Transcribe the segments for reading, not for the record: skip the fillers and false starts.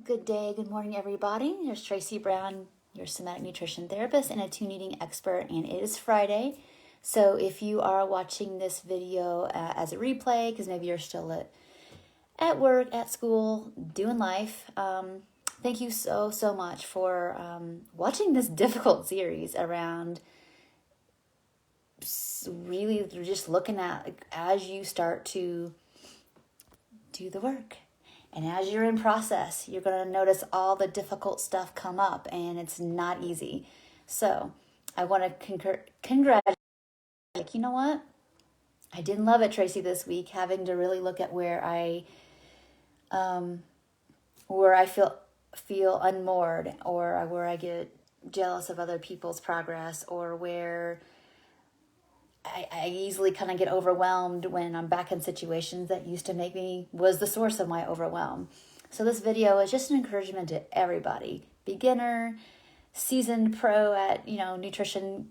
Good day, good morning, everybody. There's Tracy Brown, your somatic nutrition therapist and a tune eating expert, and it is Friday. So if you are watching this video as a replay, because maybe you're still at work, at school, doing life, thank you so much for watching this difficult series around really just looking at as you start to do the work. And as you're in process, you're going to notice all the difficult stuff come up, and it's not easy. So I want to congratulate, you know what? I didn't love it, Tracy, this week, having to really look at where I feel unmoored, or where I get jealous of other people's progress, or where I easily kind of get overwhelmed when I'm back in situations that used to was the source of my overwhelm. So this video is just an encouragement to everybody, beginner, seasoned pro at, nutrition,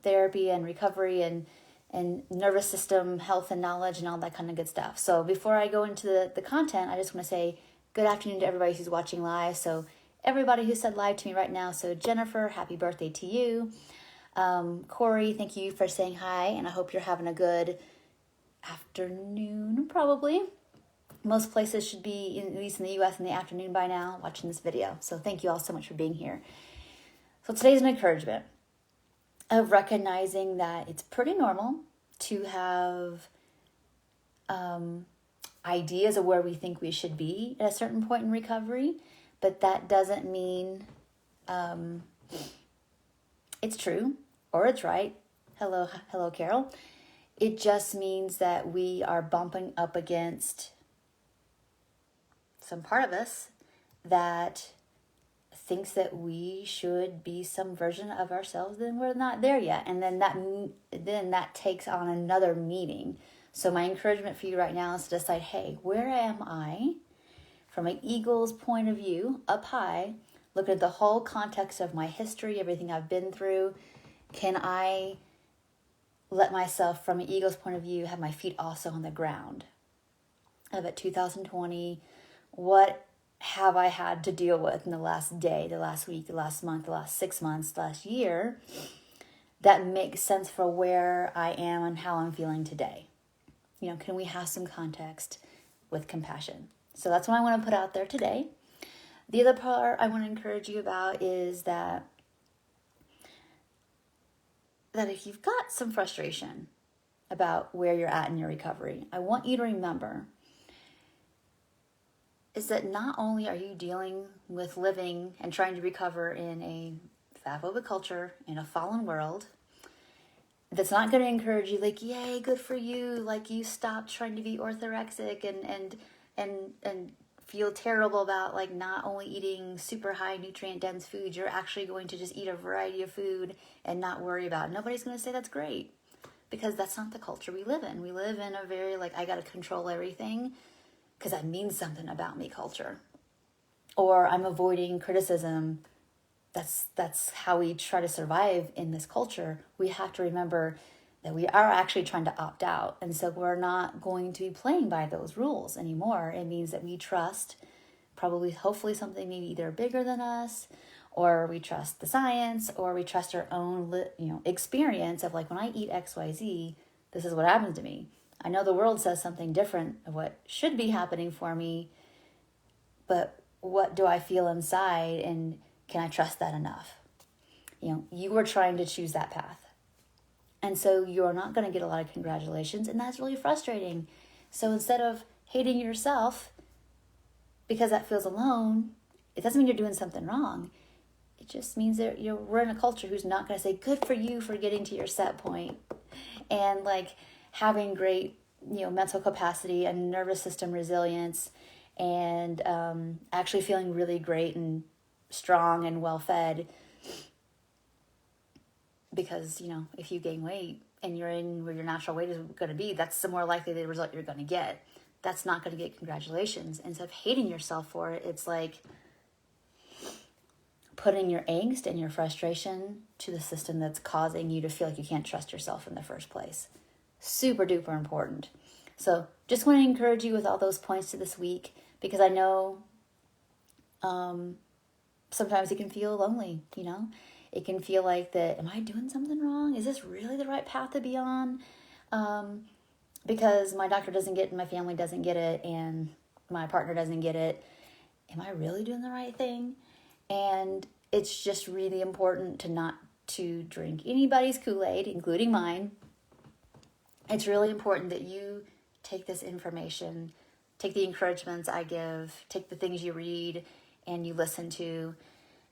therapy and recovery and nervous system health and knowledge and all that kind of good stuff. So before I go into the content, I just want to say good afternoon to everybody who's watching live. So everybody who said live to me right now. So Jennifer, happy birthday to you. Corey, thank you for saying hi, and I hope you're having a good afternoon, probably. Most places should be, at least in the U.S., in the afternoon by now, watching this video. So thank you all so much for being here. So today's an encouragement of recognizing that it's pretty normal to have ideas of where we think we should be at a certain point in recovery, but that doesn't mean it's true or it's right. Hello, Carol. It just means that we are bumping up against some part of us that thinks that we should be some version of ourselves, then we're not there yet. And then that takes on another meaning. So my encouragement for you right now is to decide, hey, where am I from an eagle's point of view, up high, look at the whole context of my history, everything I've been through. Can I let myself, from an eagle's point of view, have my feet also on the ground? Of at 2020, what have I had to deal with in the last day, the last week, the last month, the last 6 months, last year, that makes sense for where I am and how I'm feeling today? Can we have some context with compassion? So that's what I want to put out there today. The other part I want to encourage you about is that if you've got some frustration about where you're at in your recovery, I want you to remember is that not only are you dealing with living and trying to recover in a fat-phobic culture, in a fallen world, that's not going to encourage you like, yay, good for you, like you stopped trying to be orthorexic and feel terrible about like not only eating super high nutrient dense food, you're actually going to just eat a variety of food and not worry about it. Nobody's going to say that's great, because that's not the culture we live in. We live in a very I got to control everything because that means something about me culture, or I'm avoiding criticism. That's how we try to survive in this culture. We have to remember that we are actually trying to opt out. And so we're not going to be playing by those rules anymore. It means that we trust hopefully something maybe either bigger than us, or we trust the science, or we trust our own, experience of like, when I eat XYZ, this is what happens to me. I know the world says something different of what should be happening for me, but what do I feel inside, and can I trust that enough? You were trying to choose that path. And so you're not going to get a lot of congratulations, and that's really frustrating. So instead of hating yourself because that feels alone, it doesn't mean you're doing something wrong. It just means that we're in a culture who's not going to say, good for you for getting to your set point and like having great, mental capacity and nervous system resilience and actually feeling really great and strong and well fed. Because, if you gain weight and you're in where your natural weight is going to be, that's the more likely the result you're going to get. That's not going to get congratulations. Instead of hating yourself for it, it's like putting your angst and your frustration to the system that's causing you to feel like you can't trust yourself in the first place. Super duper important. So just want to encourage you with all those points to this week, because I know Sometimes it can feel lonely, you know? It can feel like that, am I doing something wrong? Is this really the right path to be on? Because my doctor doesn't get it, my family doesn't get it, and my partner doesn't get it. Am I really doing the right thing? And it's just really important to not to drink anybody's Kool-Aid, including mine. It's really important that you take this information, take the encouragements I give, take the things you read and you listen to,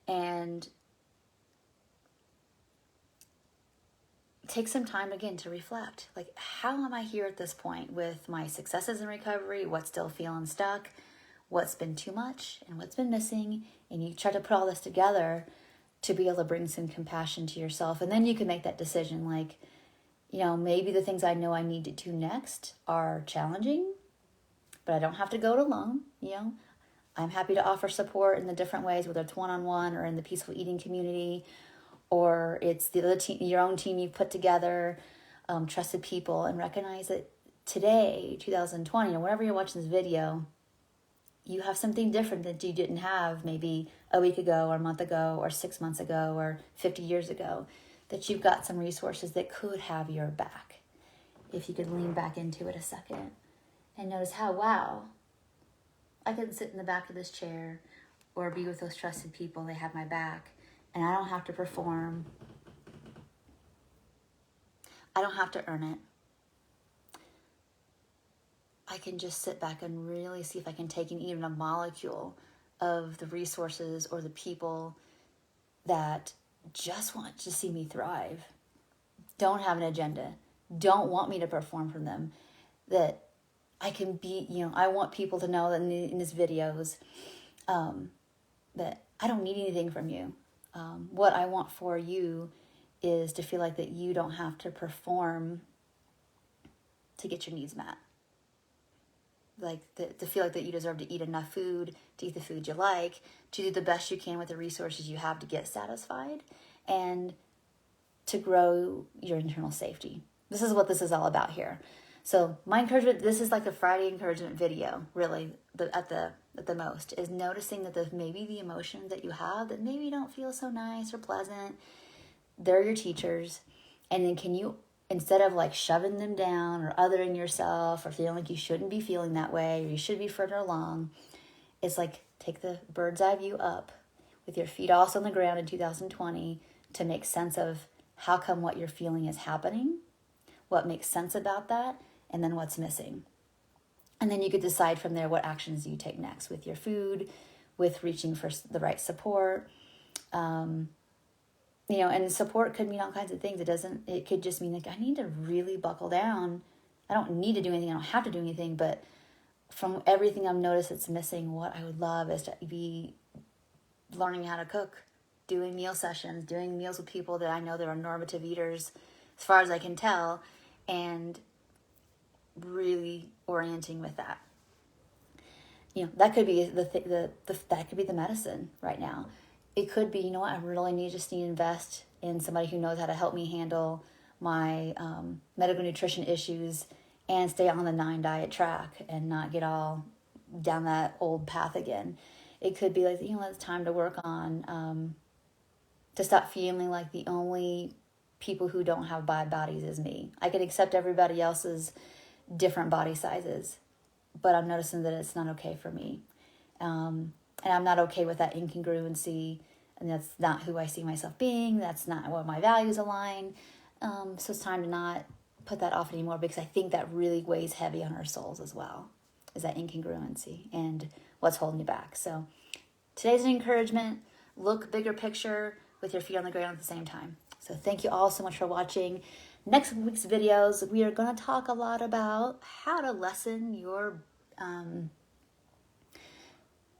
and take some time again to reflect. Like, how am I here at this point with my successes in recovery? What's still feeling stuck? What's been too much and what's been missing? And you try to put all this together to be able to bring some compassion to yourself. And then you can make that decision, like, you know, maybe the things I know I need to do next are challenging, but I don't have to go it alone. You know, I'm happy to offer support in the different ways, whether it's one-on-one or in the peaceful eating community, or it's the other team, your own team you've put together, trusted people, and recognize that today, 2020, or whenever you're watching this video, you have something different that you didn't have maybe a week ago or a month ago or 6 months ago or 50 years ago, that you've got some resources that could have your back. If you could lean back into it a second and notice how, wow, I can sit in the back of this chair or be with those trusted people, they have my back, and I don't have to perform. I don't have to earn it. I can just sit back and really see if I can take in even a molecule of the resources or the people that just want to see me thrive, don't have an agenda, don't want me to perform for them, that I can be, you know, I want people to know that in these videos that I don't need anything from you. What I want for you is to feel like that you don't have to perform to get your needs met. Like to feel like that you deserve to eat enough food, to eat the food you like, to do the best you can with the resources you have to get satisfied, and to grow your internal safety. This is what this is all about here. So my encouragement, this is like a Friday encouragement video, really, at the most, is noticing that maybe the emotions that you have that maybe don't feel so nice or pleasant, they're your teachers. And then can you, instead of like shoving them down or othering yourself or feeling like you shouldn't be feeling that way or you should be further along, it's like take the bird's eye view up with your feet also on the ground in 2020 to make sense of how come what you're feeling is happening, what makes sense about that, and then what's missing. And then you could decide from there what actions you take next with your food, with reaching for the right support. You know, and support could mean all kinds of things. It could just mean like, I need to really buckle down. I don't need to do anything. I don't have to do anything. But from everything I've noticed that's missing, what I would love is to be learning how to cook, doing meal sessions, doing meals with people that I know that are normative eaters, as far as I can tell, and really orienting with that. You know, that could be that could be the medicine right now. It could be, you know what, I really need to invest in somebody who knows how to help me handle my medical nutrition issues and stay on the 9 diet track and not get all down that old path again. It could be like, you know, it's time to work on, to stop feeling like the only people who don't have bad bodies is me. I could accept everybody else's different body sizes, but I'm noticing that it's not okay for me. And I'm not okay with that incongruency, and that's not who I see myself being. That's not what my values align. So it's time to not put that off anymore, because I think that really weighs heavy on our souls as well, is that incongruency and what's holding you back. So today's an encouragement. Look bigger picture with your feet on the ground at the same time. So thank you all so much for watching. Next week's videos, we are going to talk a lot about how to lessen your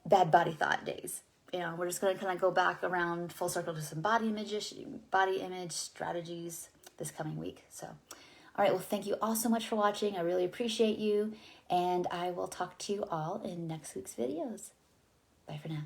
bad body thought days. You know, we're just going to kind of go back around full circle to some body image strategies this coming week. So, all right, well, thank you all so much for watching. I really appreciate you, and I will talk to you all in next week's videos. Bye for now.